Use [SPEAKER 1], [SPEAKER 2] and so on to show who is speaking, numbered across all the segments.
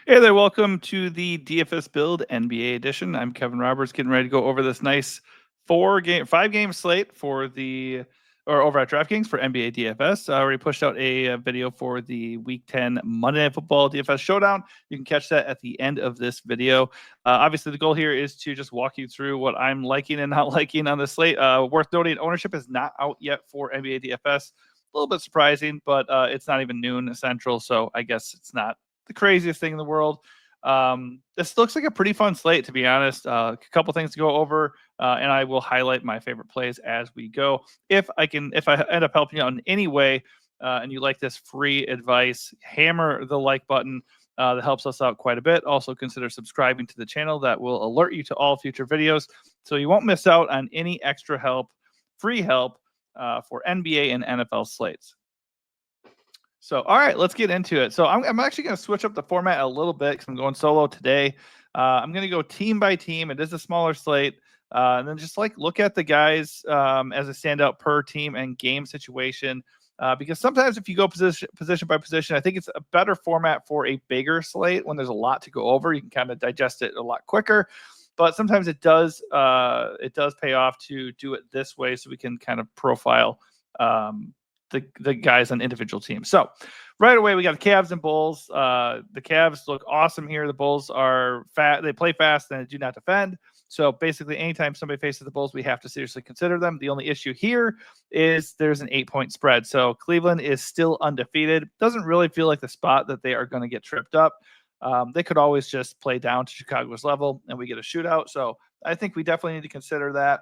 [SPEAKER 1] Hey there, welcome to the DFS Build NBA edition. I'm Kevin Roberts, getting ready to go over this nice 5-game slate over at DraftKings for NBA DFS. I already pushed out a video for the Week 10 Monday Night Football DFS Showdown. You can catch that at the end of this video. Obviously, the goal here is to just walk you through what I'm liking and not liking on the slate. Worth noting, ownership is not out yet for NBA DFS. A little bit surprising, but it's not even noon central, so I guess it's not the craziest thing in the world. This looks like a pretty fun slate, to be honest. A couple things to go over, and I will highlight my favorite plays as we go. If I end up helping you out in any way, and you like this free advice, hammer the like button. That helps us out quite a bit. Also, consider subscribing to the channel. That will alert you to all future videos, so you won't miss out on any extra help, free help for NBA and NFL slates. So, all right, let's get into it. So I'm actually going to switch up the format a little bit because I'm going solo today. I'm going to go team by team. It is a smaller slate. And then just look at the guys as a standout per team and game situation. Because sometimes if you go position by position, I think it's a better format for a bigger slate when there's a lot to go over. You can kind of digest it a lot quicker. But sometimes it does pay off to do it this way so we can kind of profile the guys on individual teams. So right away, we got the Cavs and Bulls. The Cavs look awesome here. The Bulls are fat. They play fast and they do not defend. So basically, anytime somebody faces the Bulls, we have to seriously consider them. The only issue here is there's an 8-point spread. So Cleveland is still undefeated. Doesn't really feel like the spot that they are going to get tripped up. They could always just play down to Chicago's level and we get a shootout. So I think we definitely need to consider that.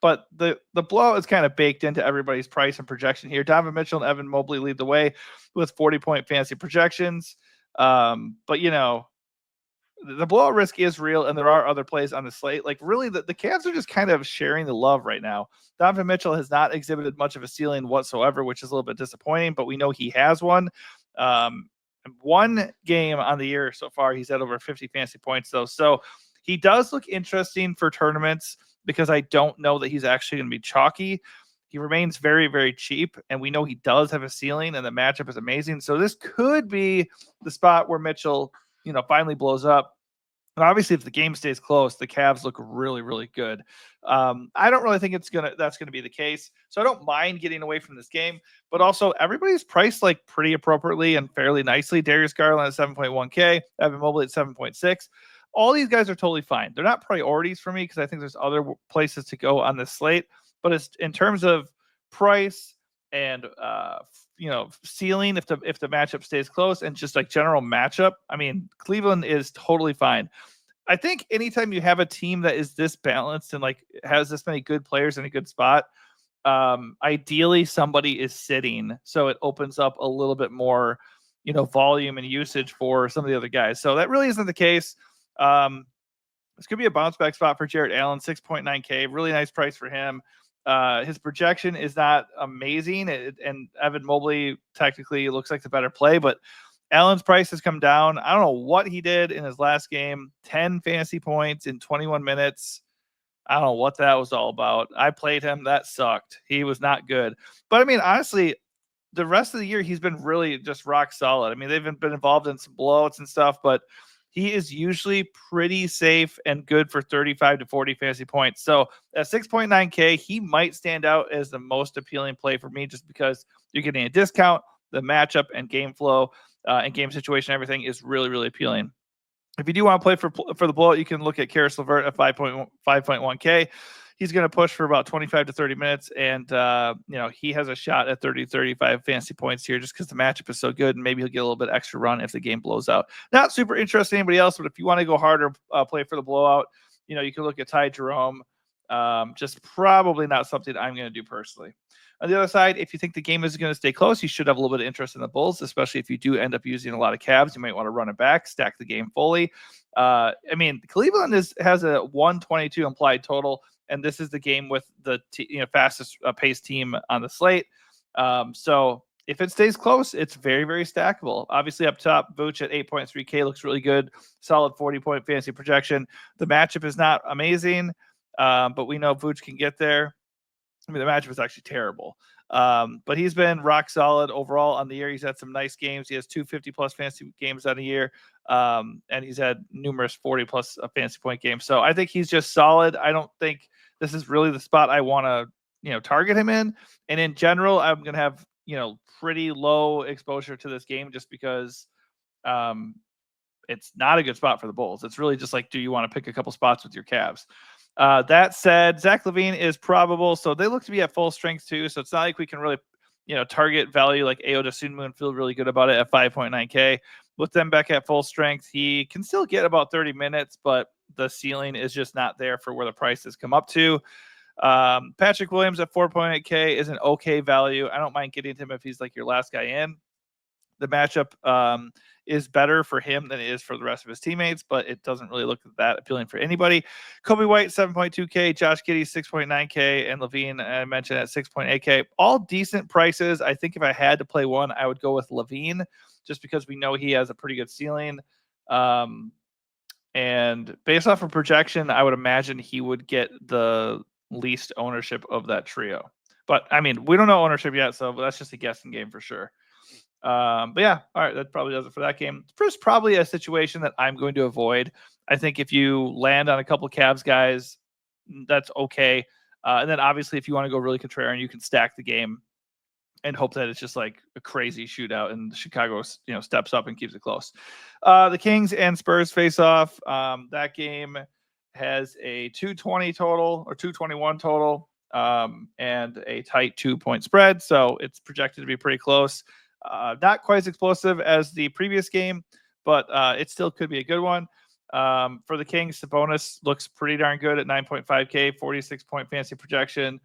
[SPEAKER 1] But the blowout is kind of baked into everybody's price and projection here. Donovan Mitchell and Evan Mobley lead the way with 40-point fantasy projections. But, the blowout risk is real, and there are other plays on the slate. Like, really, the Cavs are just kind of sharing the love right now. Donovan Mitchell has not exhibited much of a ceiling whatsoever, which is a little bit disappointing, but we know he has one. One game on the year so far, he's had over 50 fantasy points, though. So he does look interesting for tournaments because I don't know that he's actually going to be chalky. He remains very, very cheap, and we know he does have a ceiling, and the matchup is amazing. So this could be the spot where Mitchell, finally blows up. And obviously, if the game stays close, the Cavs look really, really good. I don't really think that's going to be the case. So I don't mind getting away from this game. But also, everybody's priced pretty appropriately and fairly nicely. Darius Garland at 7.1K, Evan Mobley at 7.6. All these guys are totally fine. They're not priorities for me because I think there's other places to go on this slate. But it's in terms of price and ceiling if the matchup stays close and just general matchup. I mean, Cleveland is totally fine. I think anytime you have a team that is this balanced and has this many good players in a good spot, ideally somebody is sitting, so it opens up a little bit more, volume and usage for some of the other guys. So that really isn't the case. This could be a bounce back spot for Jarrett Allen, 6.9K, really nice price for him. His projection is not amazing, and Evan Mobley technically looks like the better play, but Allen's price has come down. I don't know what he did in his last game, 10 fantasy points in 21 minutes. I don't know what that was all about. I played him. That sucked. He was not good. But I mean, honestly, the rest of the year, he's been really just rock solid. I mean, they've been involved in some blowouts and stuff, but he is usually pretty safe and good for 35 to 40 fantasy points. So at 6.9K, he might stand out as the most appealing play for me just because you're getting a discount, the matchup and game flow and game situation, everything is really, really appealing. If you do want to play for the blowout, you can look at Karis LeVert at 5.1K. He's going to push for about 25 to 30 minutes, and he has a shot at 30 to 35 fantasy points here just because the matchup is so good, and maybe he'll get a little bit extra run if the game blows out. Not super interesting to anybody else, but if you want to go harder, play for the blowout, you can look at Ty Jerome. Just probably not something I'm going to do personally. On the other side, if you think the game is going to stay close, you should have a little bit of interest in the Bulls, especially if you do end up using a lot of Cavs. You might want to run it back, stack the game fully. Cleveland has a 122 implied total, and this is the game with the fastest paced team on the slate. So if it stays close, it's very, very stackable. Obviously, up top, Vooch at 8.3K looks really good. Solid 40-point fantasy projection. The matchup is not amazing, but we know Vooch can get there. I mean, the matchup is actually terrible. But he's been rock solid overall on the year. He's had some nice games. He has 250+ fantasy games on a year. And he's had numerous 40+ fantasy point games. So I think he's just solid. I don't think this is really the spot I want to, target him in. And in general, I'm going to have, pretty low exposure to this game just because it's not a good spot for the Bulls. It's really just like, do you want to pick a couple spots with your Cavs? That said, Zach LaVine is probable, so they look to be at full strength too. So it's not like we can really, target value like Ayo Dosunmu and feel really good about it at 5.9K. With them back at full strength, he can still get about 30 minutes, but the ceiling is just not there for where the price has come up to. Patrick Williams at 4.8K is an okay value. I don't mind getting him if he's like your last guy in. The matchup is better for him than it is for the rest of his teammates, but it doesn't really look that appealing for anybody. Kobe White, 7.2K, Josh Giddey, 6.9K, and LaVine, I mentioned, at 6.8K. All decent prices. I think if I had to play one, I would go with LaVine just because we know he has a pretty good ceiling. And based off of projection, I would imagine he would get the least ownership of that trio. But, I mean, we don't know ownership yet, so that's just a guessing game for sure. But yeah, all right, that probably does it for that game. It's probably a situation that I'm going to avoid. I think if you land on a couple Cavs guys, that's okay. And then obviously if you want to go really contrarian, you can stack the game and hope that it's just like a crazy shootout and Chicago, steps up and keeps it close. The Kings and Spurs face off. That game has a 220 total or 221 total, and a tight 2-point spread. So it's projected to be pretty close. Not quite as explosive as the previous game, but it still could be a good one. For the Kings, Sabonis looks pretty darn good at 9.5K, 46-point fantasy projection.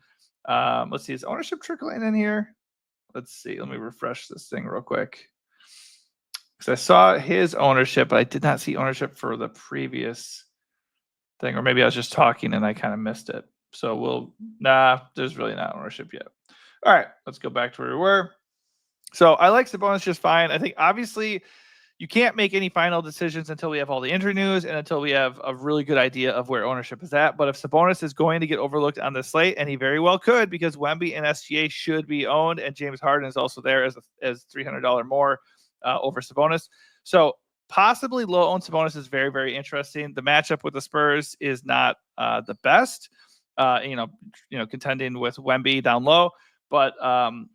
[SPEAKER 1] Let's see, is ownership trickling in here? Let's see. Let me refresh this thing real quick. Because I saw his ownership, but I did not see ownership for the previous thing. Or maybe I was just talking and I kind of missed it. So there's really not ownership yet. All right, let's go back to where we were. So I like Sabonis just fine. I think obviously you can't make any final decisions until we have all the injury news and until we have a really good idea of where ownership is at. But if Sabonis is going to get overlooked on the slate, and he very well could, because Wemby and SGA should be owned, and James Harden is also there as $300 more over Sabonis. So possibly low-owned Sabonis is very, very interesting. The matchup with the Spurs is not the best, contending with Wemby down low. But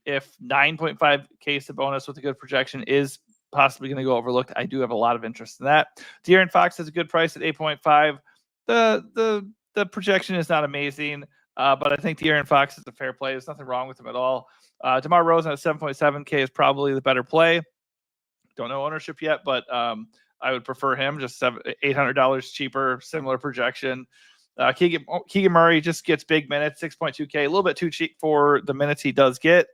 [SPEAKER 1] if 9.5K Sabonis with a good projection is possibly going to go overlooked, I do have a lot of interest in that. De'Aaron Fox has a good price at 8.5. The projection is not amazing, but I think De'Aaron Fox is a fair play. There's nothing wrong with him at all. DeMar DeRozan at 7.7K is probably the better play. Don't know ownership yet, but I would prefer him. Just $800 cheaper, similar projection. Keegan Murray just gets big minutes, 6.2K, a little bit too cheap for the minutes he does get.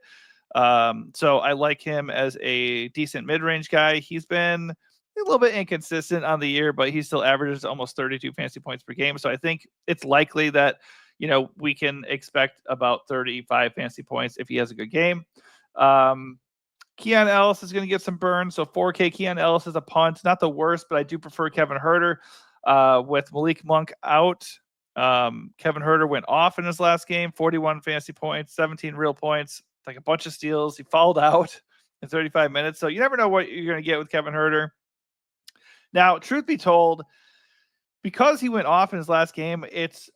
[SPEAKER 1] So I like him as a decent mid-range guy. He's been a little bit inconsistent on the year, but he still averages almost 32 fantasy points per game. So I think it's likely that, we can expect about 35 fantasy points if he has a good game. Keon Ellis is going to get some burn. So 4K Keon Ellis is a punt. Not the worst, but I do prefer Kevin Huerter. With Malik Monk out, Kevin Huerter went off in his last game, 41 fantasy points, 17 real points, like a bunch of steals. He fouled out in 35 minutes. So you never know what you're going to get with Kevin Huerter. Now, truth be told, because he went off in his last game, it's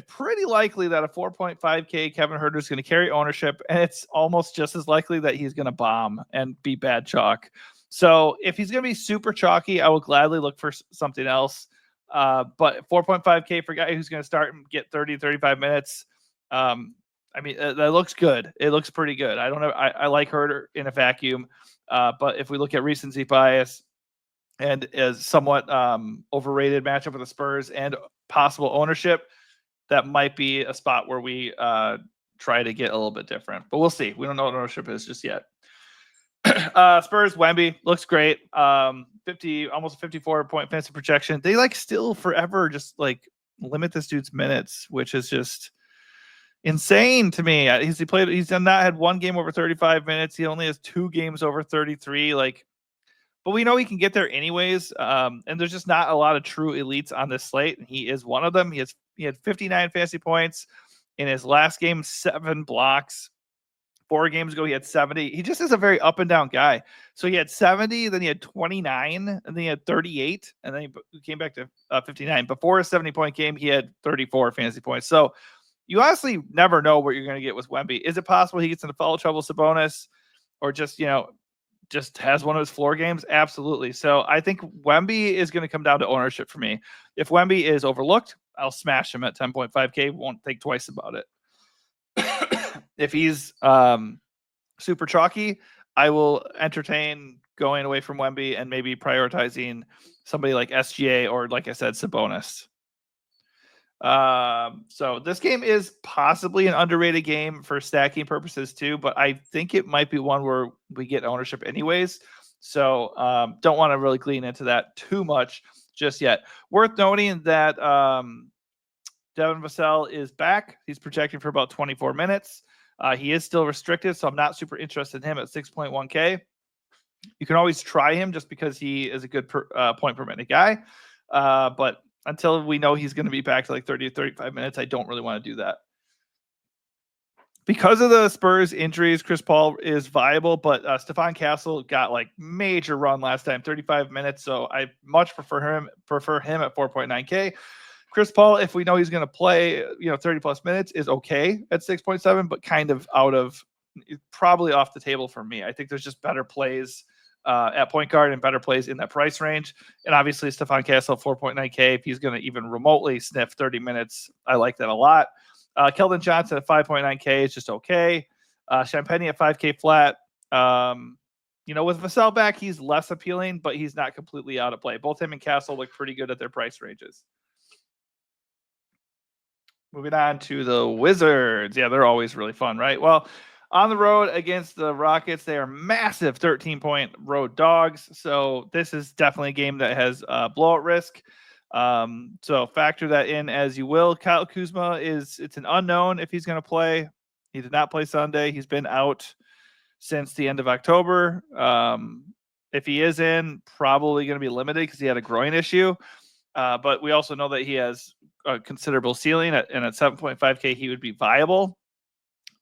[SPEAKER 1] pretty likely that a 4.5K Kevin Huerter is going to carry ownership, and it's almost just as likely that he's going to bomb and be bad chalk. So if he's going to be super chalky, I will gladly look for something else. But 4.5K for a guy who's going to start and get 30, 35 minutes. That looks good. It looks pretty good. I don't know. I like Huerter in a vacuum. But if we look at recency bias and as somewhat overrated matchup with the Spurs and possible ownership, that might be a spot where we try to get a little bit different. But we'll see. We don't know what ownership is just yet. Spurs, Wemby looks great. 50, almost 54-point fantasy projection. They still forever just limit this dude's minutes, which is just insane to me. He's not had one game over 35 minutes. He only has 2 games over 33. But we know he can get there anyways. And there's just not a lot of true elites on this slate, and he is one of them. He had 59 fantasy points in his last game, 7 blocks. 4 games ago, he had 70. He just is a very up and down guy. So he had 70, then he had 29, and then he had 38, and then he came back to 59. Before a 70-point game, he had 34 fantasy points. So you honestly never know what you're going to get with Wemby. Is it possible he gets into foul trouble, Sabonis, or just has one of his floor games? Absolutely. So I think Wemby is going to come down to ownership for me. If Wemby is overlooked, I'll smash him at 10.5K. Won't think twice about it. If he's super chalky, I will entertain going away from Wemby and maybe prioritizing somebody like SGA or, like I said, Sabonis. So this game is possibly an underrated game for stacking purposes too, but I think it might be one where we get ownership anyways. So don't want to really lean into that too much just yet. Worth noting that Devin Vassell is back. He's projected for about 24 minutes. He is still restricted, so I'm not super interested in him at 6.1K. You can always try him just because he is a good point per minute guy. But until we know he's going to be back to like 30 to 35 minutes, I don't really want to do that. Because of the Spurs injuries, Chris Paul is viable, but Stephon Castle got like major run last time, 35 minutes. So I much prefer him at 4.9K. Chris Paul, if we know he's going to play, 30 plus minutes, is okay at 6.7, but kind of probably off the table for me. I think there's just better plays at point guard and better plays in that price range. And obviously Stephon Castle, 4.9K, if he's going to even remotely sniff 30 minutes, I like that a lot. Keldon Johnson at 5.9K is just okay. Champagny at 5K flat. With Vassell back, he's less appealing, but he's not completely out of play. Both him and Castle look pretty good at their price ranges. Moving on to the Wizards. Yeah, they're always really fun, right? Well, on the road against the Rockets, they are massive 13-point road dogs. So this is definitely a game that has blowout risk. So factor that in as you will. Kyle Kuzma it's an unknown if he's going to play. He did not play Sunday. He's been out since the end of October. If he is in, probably going to be limited because he had a groin issue. But we also know that he has a considerable ceiling, and at 7.5K, he would be viable.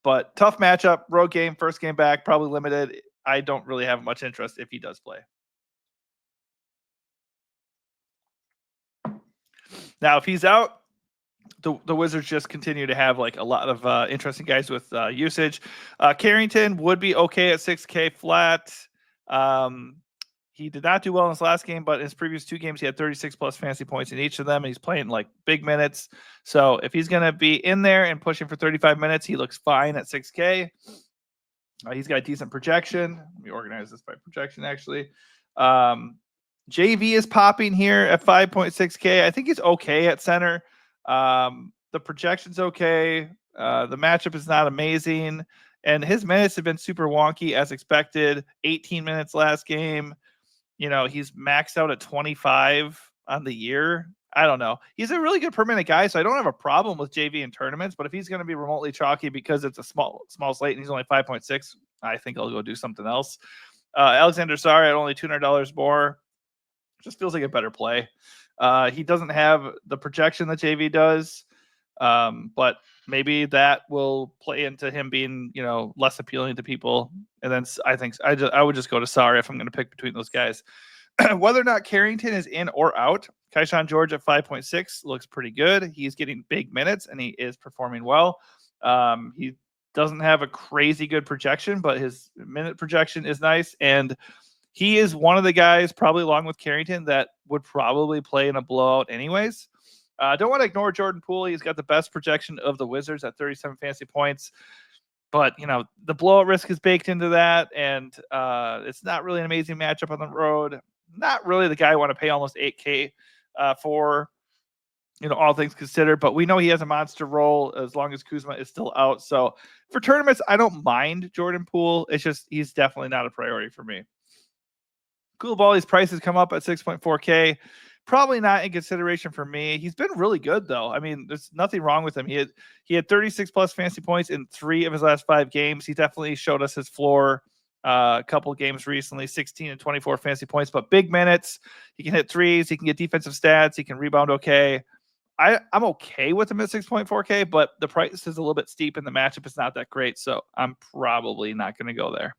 [SPEAKER 1] But tough matchup, road game, first game back, probably limited. I don't really have much interest if he does play. Now, if he's out, the Wizards just continue to have like a lot of interesting guys with usage. Carrington would be okay at 6K flat. He did not do well in his last game, but in his previous 2 games, he had 36 plus fantasy points in each of them. He's playing like big minutes. So if he's going to be in there and pushing for 35 minutes, he looks fine at 6K. He's got a decent projection. Let me organize this by projection, actually. JV is popping here at 5.6K. I think he's okay at center. The projection's okay. The matchup is not amazing. And his minutes have been super wonky as expected. 18 minutes last game. He's maxed out at 25 on the year. I don't know. He's a really good per minute guy, so I don't have a problem with JV in tournaments. But if he's going to be remotely chalky because it's a small slate and he's only 5.6, I think I'll go do something else. Alexander Sarr at only $200 more. Just feels like a better play. He doesn't have the projection that JV does, but maybe that will play into him being, less appealing to people. And then I think I would just go to Sarr if I'm going to pick between those guys. Whether or not Carrington is in or out, Keyshawn George at 5.6 looks pretty good. He's getting big minutes and he is performing well. He doesn't have a crazy good projection, but his minute projection is nice. And he is one of the guys, probably along with Carrington, that would probably play in a blowout anyways. Don't want to ignore Jordan Poole. He's got the best projection of the Wizards at 37 fantasy points. But, the blowout risk is baked into that, and it's not really an amazing matchup on the road. Not really the guy I want to pay almost 8K for, all things considered. But we know he has a monster role as long as Kuzma is still out. So for tournaments, I don't mind Jordan Poole. It's just he's definitely not a priority for me. Coulibaly's prices come up at 6.4K. Probably not in consideration for me. He's been really good, though. I mean, there's nothing wrong with him. He had 36 plus fantasy points in 3 of his last 5 games. He definitely showed us his floor a couple of games recently, 16 and 24 fantasy points, but big minutes. He can hit threes. He can get defensive stats. He can rebound okay. I'm okay with him at 6.4K, but the price is a little bit steep and the matchup is not that great, so I'm probably not going to go there.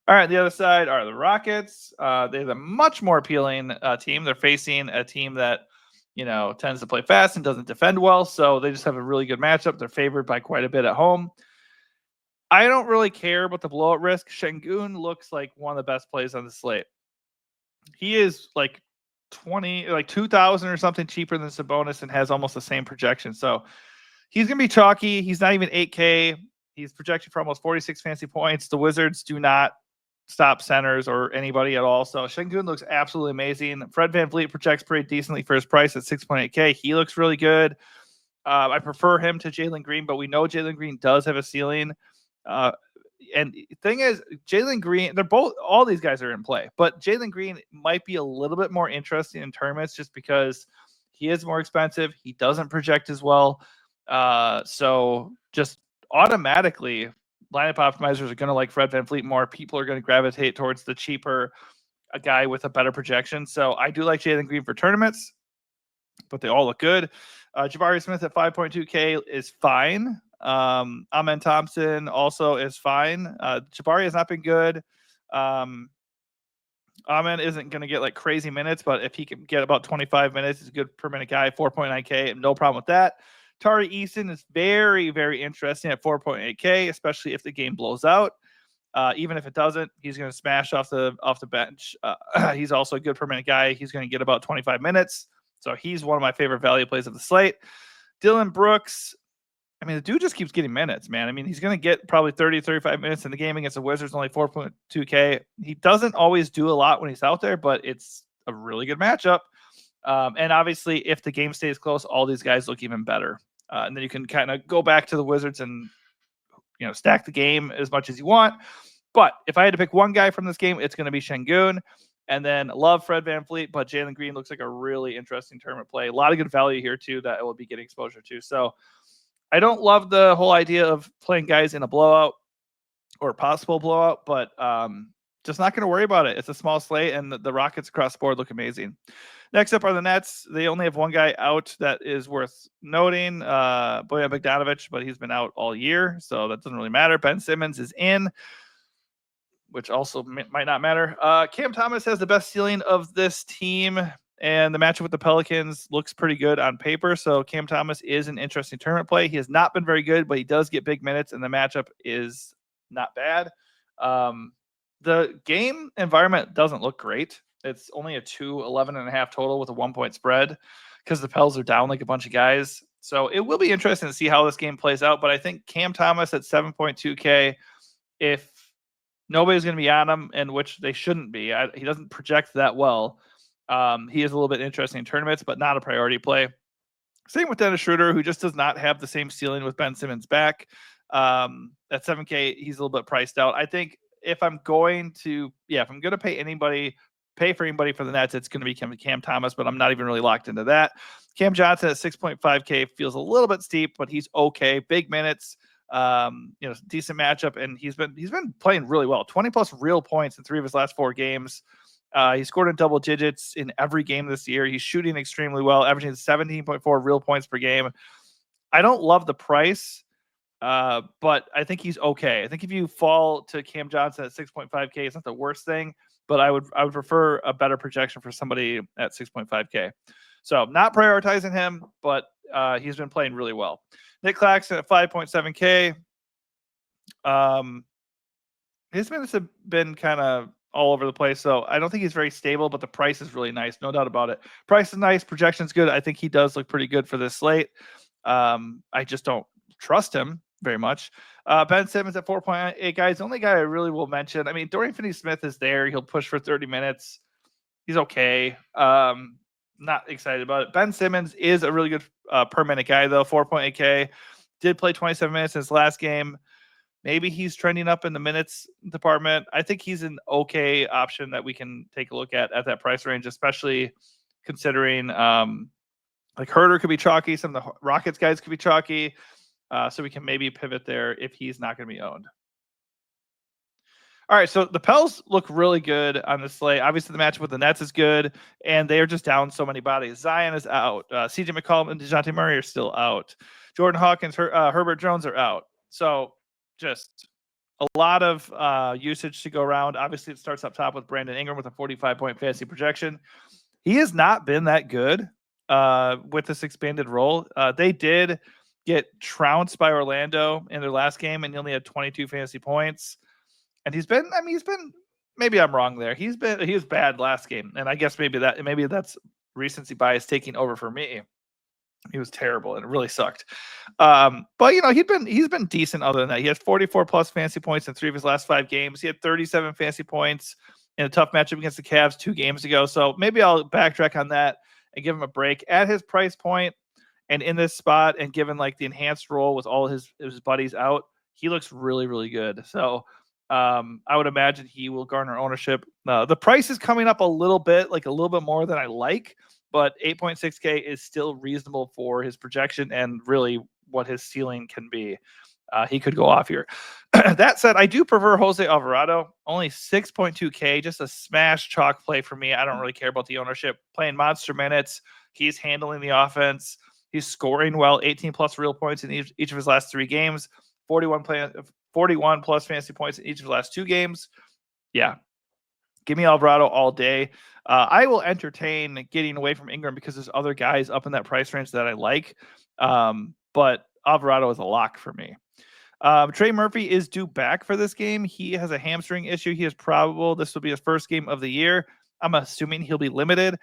[SPEAKER 1] All right, the other side are the Rockets. They're the much more appealing team. They're facing a team that, tends to play fast and doesn't defend well, so they just have a really good matchup. They're favored by quite a bit at home. I don't really care about the blowout risk. Şengün looks like one of the best plays on the slate. He is like 2,000 or something cheaper than Sabonis and has almost the same projection. So he's going to be chalky. He's not even 8K. He's projected for almost 46 fantasy points. The Wizards do not stop centers or anybody at all. So Şengün looks absolutely amazing. Fred VanVleet projects pretty decently for his price at 6.8K. He looks really good. I prefer him to Jalen Green, but we know Jalen Green does have a ceiling. And the thing is, Jalen Green, all these guys are in play, but Jalen Green might be a little bit more interesting in tournaments just because he is more expensive. He doesn't project as well. So just automatically, lineup optimizers are going to like Fred VanVleet more. People are going to gravitate towards the cheaper a guy with a better projection. So I do like Jalen Green for tournaments, but they all look good. Jabari Smith at 5.2K is fine. Amen Thompson also is fine. Jabari has not been good. Amen isn't going to get like crazy minutes, but if he can get about 25 minutes, he's a good per minute guy. 4.9K, no problem with that. Tari Eason is very, very interesting at 4.8K, especially if the game blows out. Even if it doesn't, he's going to smash off the bench. He's also a good per minute guy. He's going to get about 25 minutes. So he's one of my favorite value plays of the slate. Dillon Brooks, I mean, the dude just keeps getting minutes, man. I mean, he's going to get probably 30, 35 minutes in the game against the Wizards, only 4.2K. He doesn't always do a lot when he's out there, but it's a really good matchup. And obviously, if the game stays close, all these guys look even better. And then you can kind of go back to the Wizards and, stack the game as much as you want. But if I had to pick one guy from this game, it's going to be Şengün. And then love Fred VanVleet, but Jalen Green looks like a really interesting tournament play. A lot of good value here, too, that I will be getting exposure to. So I don't love the whole idea of playing guys in a blowout or possible blowout, but just not going to worry about it. It's a small slate, and the Rockets across the board look amazing. Next up are the Nets. They only have one guy out that is worth noting, Bojan Bogdanović, but he's been out all year, so that doesn't really matter. Ben Simmons is in, which also might not matter. Cam Thomas has the best ceiling of this team, and the matchup with the Pelicans looks pretty good on paper. So Cam Thomas is an interesting tournament play. He has not been very good, but he does get big minutes, and the matchup is not bad. The game environment doesn't look great. It's only a 11.5 total with a 1-point spread because the Pels are down like a bunch of guys. So it will be interesting to see how this game plays out. But I think Cam Thomas at 7.2K, if nobody's going to be on him, and which they shouldn't be. He doesn't project that well. He is a little bit interesting in tournaments, but not a priority play. Same with Dennis Schroeder, who just does not have the same ceiling with Ben Simmons back. At 7K, he's a little bit priced out. I think if I'm going to pay for anybody for the Nets, it's going to be Cam Thomas, but I'm not even really locked into that. Cam Johnson at 6.5K feels a little bit steep, but he's okay. Big minutes. Decent matchup, and he's been playing really well. 20 plus real points in 3 of his last 4 games. He scored in double digits in every game this year. He's shooting extremely well, averaging 17.4 real points per game. I don't love the price, but I think he's okay. I think if you fall to Cam Johnson at 6.5K, it's not the worst thing, but I would prefer a better projection for somebody at 6.5K. So not prioritizing him, but he's been playing really well. Nick Claxton at 5.7K. His minutes have been kind of all over the place, so I don't think he's very stable, but the price is really nice. No doubt about it. Price is nice. Projection's good. I think he does look pretty good for this slate. I just don't trust him very much. Ben Simmons at 4.8, guys. The only guy I really will mention, I mean, Dorian Finney-Smith is there. He'll push for 30 minutes. He's okay. Not excited about it. Ben Simmons is a really good per minute guy, though. 4.8K. Did play 27 minutes in his last game. Maybe he's trending up in the minutes department. I think he's an okay option that we can take a look at that price range, especially considering like Herter could be chalky. Some of the Rockets guys could be chalky. So we can maybe pivot there if he's not going to be owned. All right, so the Pels look really good on the slate. Obviously, the matchup with the Nets is good, and they are just down so many bodies. Zion is out. CJ McCollum and DeJounte Murray are still out. Jordan Hawkins, Herbert Jones are out. So just a lot of usage to go around. Obviously, it starts up top with Brandon Ingram with a 45-point fantasy projection. He has not been that good with this expanded role. They did get trounced by Orlando in their last game, and he only had 22 fantasy points. And he's been maybe I'm wrong there. He was bad last game, and I guess maybe that's recency bias taking over for me. He was terrible and it really sucked. But he's been decent other than that. He has 44 plus fantasy points in 3 of his last 5 games. He had 37 fantasy points in a tough matchup against the Cavs 2 games ago. So maybe I'll backtrack on that and give him a break at his price point and in this spot, and given like the enhanced role with all his buddies out, he looks really, really good. So I would imagine he will garner ownership. The price is coming up a little bit more than I like, but 8.6K is still reasonable for his projection and really what his ceiling can be. He could go off here. That said, I do prefer Jose Alvarado. Only 6.2K, just a smash chalk play for me. I don't really care about the ownership. Playing monster minutes. He's handling the offense. He's scoring well, 18 plus real points in each of his last 3 games. 41 plus fantasy points in each of the last 2 games. Yeah. Give me Alvarado all day. I will entertain getting away from Ingram because there's other guys up in that price range that I like. But Alvarado is a lock for me. Trey Murphy is due back for this game. He has a hamstring issue. He is probable this will be his first game of the year. I'm assuming he'll be limited.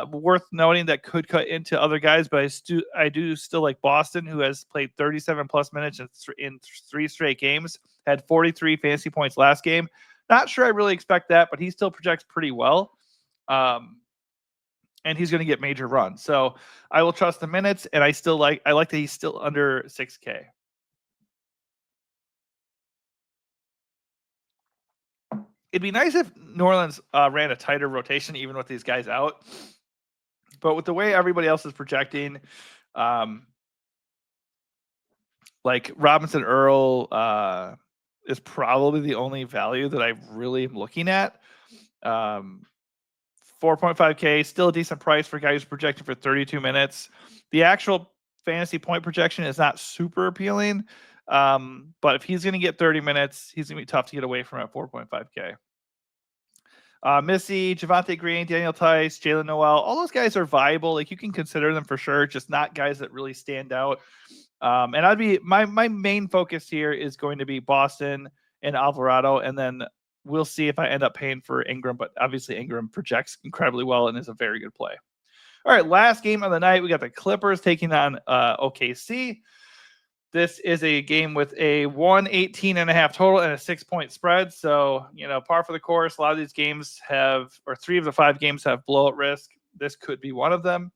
[SPEAKER 1] Worth noting that could cut into other guys, but I do still like Boston, who has played 37 plus minutes in 3 straight games, had 43 fantasy points last game. Not sure I really expect that, but he still projects pretty well. And he's going to get major runs. So I will trust the minutes, and I like that he's still under 6K. It'd be nice if New Orleans ran a tighter rotation, even with these guys out. But with the way everybody else is projecting, like Robinson Earl is probably the only value that I really am looking at. 4.5K, still a decent price for a guy who's projected for 32 minutes. The actual fantasy point projection is not super appealing. But if he's going to get 30 minutes, he's going to be tough to get away from at 4.5K. Missy, Javonte Green, Daniel Tice, Jalen Noel, all those guys are viable. Like, you can consider them for sure, just not guys that really stand out. And I'd be my main focus here is going to be Boston and Alvarado, and then we'll see if I end up paying for Ingram. But obviously, Ingram projects incredibly well and is a very good play. All right, last game of the night, we got the Clippers taking on OKC. This is a game with a 118.5 total and a 6-point spread. So, par for the course. A lot of these games 3 of the 5 games have blowout risk. This could be one of them.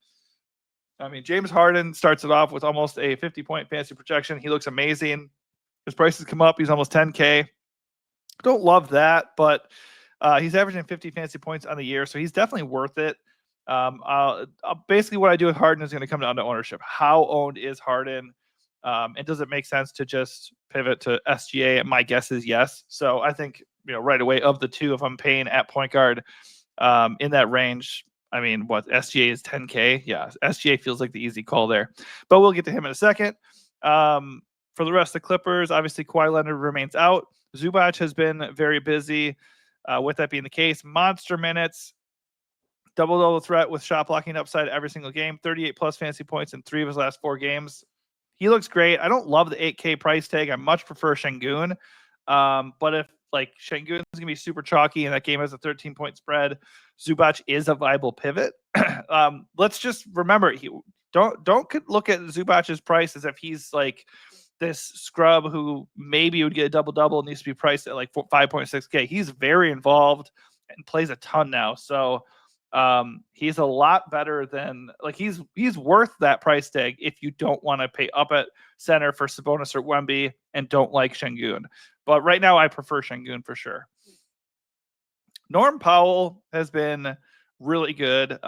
[SPEAKER 1] I mean, James Harden starts it off with almost a 50-point fantasy projection. He looks amazing. His prices come up. He's almost 10K. Don't love that, but he's averaging 50 fantasy points on the year, so he's definitely worth it. Basically, what I do with Harden is going to come down to ownership. How owned is Harden? And does it make sense to just pivot to SGA? And my guess is yes. So I think, right away, of the two, if I'm paying at point guard in that range, I mean, SGA is 10K? Yeah, SGA feels like the easy call there. But we'll get to him in a second. For the rest of the Clippers, obviously Kawhi Leonard remains out. Zubac has been very busy. With that being the case, monster minutes, double-double threat with shot blocking upside every single game, 38 plus fantasy points in 3 of his last 4 games. He looks great. I don't love the 8K price tag. I much prefer Şengün. But if Şengün is going to be super chalky and that game has a 13-point spread, Zubac is a viable pivot. Let's just remember, don't look at Zubac's price as if he's like this scrub who maybe would get a double-double and needs to be priced at like 5.6K. He's very involved and plays a ton now. So he's a lot better than he's worth that price tag if you don't want to pay up at center for Sabonis or Wemby and don't like Şengün. But right now I prefer Şengün for sure. Norm Powell has been really good.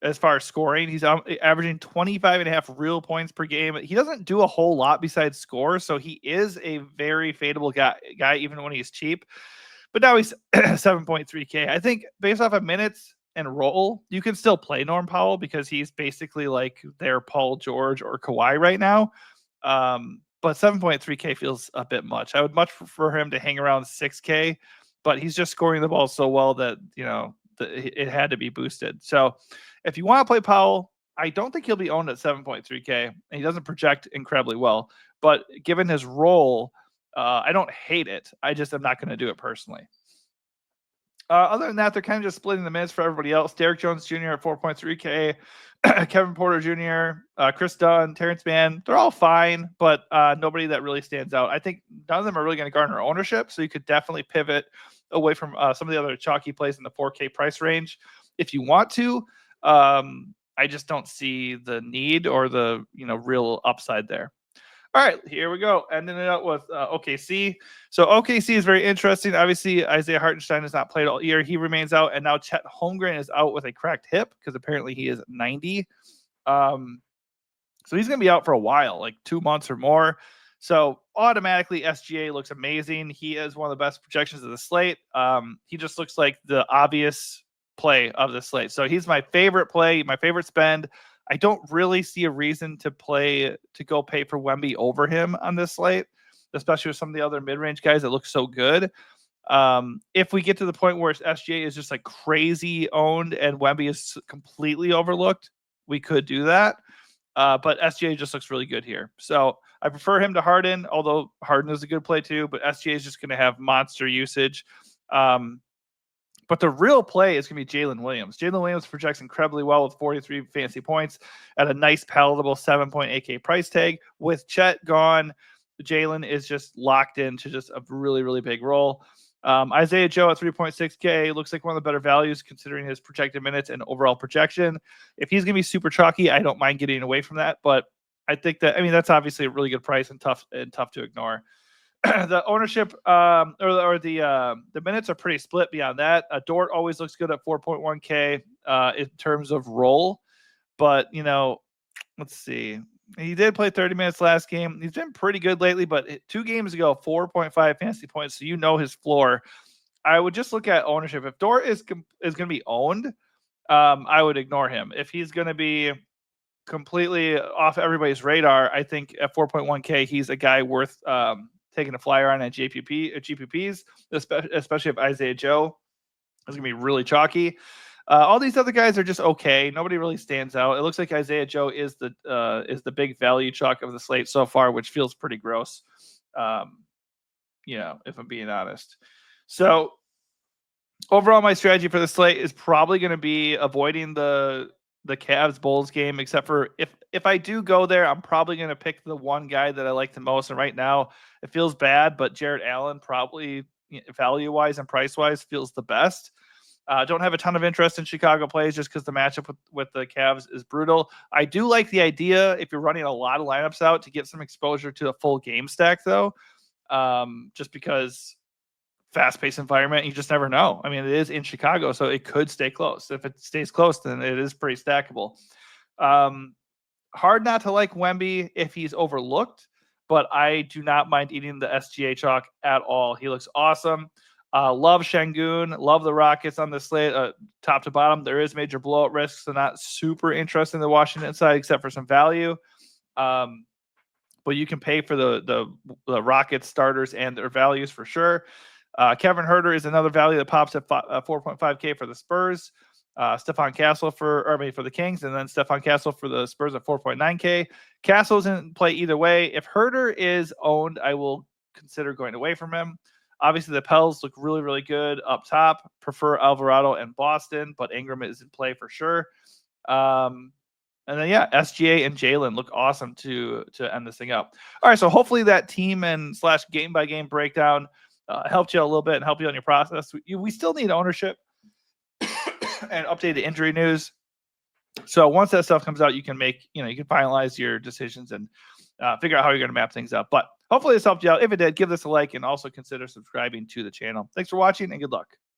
[SPEAKER 1] as far as scoring. He's averaging 25.5 real points per game. He doesn't do a whole lot besides score, so he is a very fadeable guy even when he's cheap. But now he's 7.3K. I think based off of minutes and role, you can still play Norm Powell because he's basically like their Paul George or Kawhi right now. But 7.3K feels a bit much. I would much prefer him to hang around 6K, but he's just scoring the ball so well that, it had to be boosted. So if you want to play Powell, I don't think he'll be owned at 7.3K, and he doesn't project incredibly well. But given his role, I don't hate it. I just am not going to do it personally. Other than that, they're kind of just splitting the minutes for everybody else. Derek Jones Jr. at 4.3K, Kevin Porter Jr., Chris Dunn, Terrence Mann, they're all fine, but nobody that really stands out. I think none of them are really going to garner ownership, so you could definitely pivot away from some of the other chalky plays in the 4K price range if you want to. I just don't see the need or the real upside there. All right, here we go. Ending it out with OKC. So OKC is very interesting. Obviously, Isaiah Hartenstein has not played all year. He remains out, and now Chet Holmgren is out with a cracked hip because apparently he is 90. So he's going to be out for a while, like 2 months or more. So automatically, SGA looks amazing. He is one of the best projections of the slate. He just looks like the obvious play of the slate. So he's my favorite play, my favorite spend. I don't really see a reason to go pay for Wemby over him on this slate, especially with some of the other mid-range guys that look so good. If we get to the point where SGA is just like crazy owned and Wemby is completely overlooked, we could do that. But SGA just looks really good here. So I prefer him to Harden, although Harden is a good play too, but SGA is just going to have monster usage. But the real play is going to be Jalen Williams. Jalen Williams projects incredibly well with 43 fantasy points at a nice, palatable 7.8K price tag. With Chet gone, Jalen is just locked into just a really, really big role. Isaiah Joe at 3.6K looks like one of the better values considering his projected minutes and overall projection. If he's going to be super chalky, I don't mind getting away from that. But I think that's obviously a really good price and tough to ignore. The ownership or the minutes are pretty split beyond that. Dort always looks good at 4.1K in terms of role, but let's see. He did play 30 minutes last game. He's been pretty good lately, but 2 games ago, 4.5 fantasy points. So his floor. I would just look at ownership. If Dort is going to be owned, I would ignore him. If he's going to be completely off everybody's radar, I think at 4.1K, he's a guy worth taking a flyer on at GPPs, especially if Isaiah Joe is going to be really chalky. All these other guys are just okay. Nobody really stands out. It looks like Isaiah Joe is the big value chalk of the slate so far, which feels pretty gross. If I'm being honest. So overall, my strategy for the slate is probably going to be avoiding the Cavs Bulls game, except for if I do go there, I'm probably going to pick the one guy that I like the most. And right now it feels bad, but Jarrett Allen probably value wise and price wise feels the best. Don't have a ton of interest in Chicago plays just because the matchup with the Cavs is brutal. I do like the idea if you're running a lot of lineups out to get some exposure to a full game stack though. Just because fast-paced environment, you just never know. I mean, it is in Chicago, so it could stay close. If it stays close, then it is pretty stackable. Hard not to like Wemby if he's overlooked, but I do not mind eating the SGA chalk at all. He looks awesome. Love Şengün. Love the Rockets on the slate, top to bottom. There is major blowout risk, so not super interested in the Washington side except for some value. But you can pay for the Rockets starters and their values for sure. Kevin Huerter is another value that pops at 4.5K for the Spurs. Stephon Castle for the Kings, and then Stephon Castle for the Spurs at 4.9K. Castle's in play either way. If Huerter is owned, I will consider going away from him. Obviously, the Pels look really, really good up top. Prefer Alvarado and Boston, but Ingram is in play for sure. And then, SGA and Jalen look awesome to end this thing up. All right, so hopefully that team and / game-by-game breakdown helped you a little bit and help you on your process. We still need ownership and updated injury news. So once that stuff comes out, you can finalize your decisions and figure out how you're going to map things up. But hopefully this helped you out. If it did, give this a like and also consider subscribing to the channel. Thanks for watching and good luck.